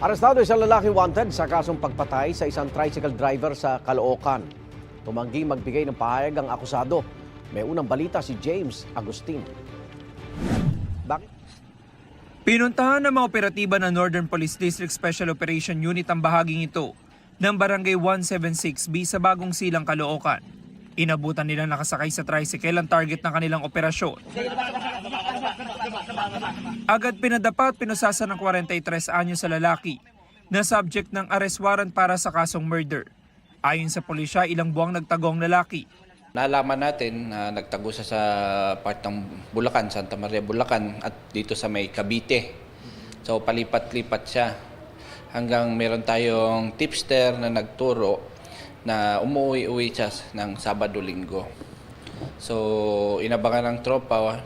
Arestado isang lalaki wanted sa kasong pagpatay sa isang tricycle driver sa Caloocan. Tumanggi magbigay ng pahayag ang akusado. May unang balita si James Agustin. Bakit? Pinuntahan ng mga operatiba ng Northern Police District Special Operation Unit ang bahaging ito ng Barangay 176B sa Bagong Silang, Caloocan. Inabutan nila nakasakay sa tricycle ang target ng kanilang operasyon. Agad pinadapa at pinusasa ng 43 anyo sa lalaki na subject ng arrest warrant para sa kasong murder. Ayon sa pulisya, ilang buwang nagtago ang lalaki. Nalaman natin na nagtago siya sa part ng Bulacan, Santa Maria, Bulacan at dito sa may Cavite. So palipat-lipat siya hanggang meron tayong tipster na nagturo na umuwi-uwi siya ng Sabado-Linggo. So inabangan ng tropa.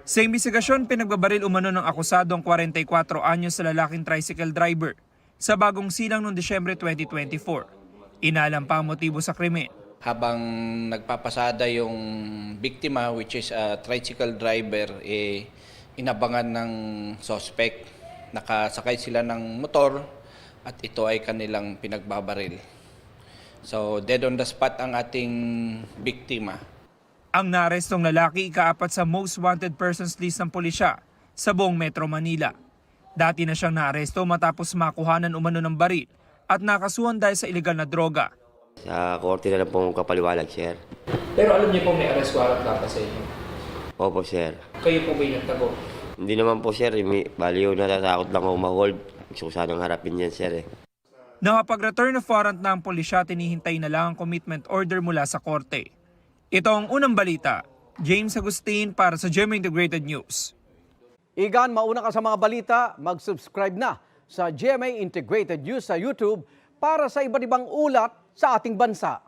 Sa imbestigasyon, pinagbabaril umano ng akusado ang 44 anyo sa lalaking tricycle driver sa Bagong Silang noong Disyembre 2024. Inalam pa ang motibo sa krimen. Habang nagpapasada yung biktima, which is a tricycle driver, inabangan ng suspect. Nakasakay sila ng motor at ito ay kanilang pinagbabaril. So dead on the spot ang ating biktima. Ang naarestong lalaki ikaapat sa most wanted persons list ng pulisya sa buong Metro Manila. Dati na siyang naaresto matapos makuhanan umano ng baril at nakasuhan dahil sa ilegal na droga. Sa korte na lang po kapaliwanag, sir. Pero alam niyo po may arrest warrant laban sa inyo? Opo, sir. Kayo po ba yung nagtago? Hindi naman po, sir. Baliw, natatakot lang ako ma-hold. Gusto ko sanang harapin yan, sir. Nakapag-return of warrant na ang pulisya, tinihintay na lang ang commitment order mula sa korte. Ito ang unang balita. James Agustin para sa GMA Integrated News. Igan, mauna ka sa mga balita, mag-subscribe na sa GMA Integrated News sa YouTube para sa iba't ibang ulat sa ating bansa.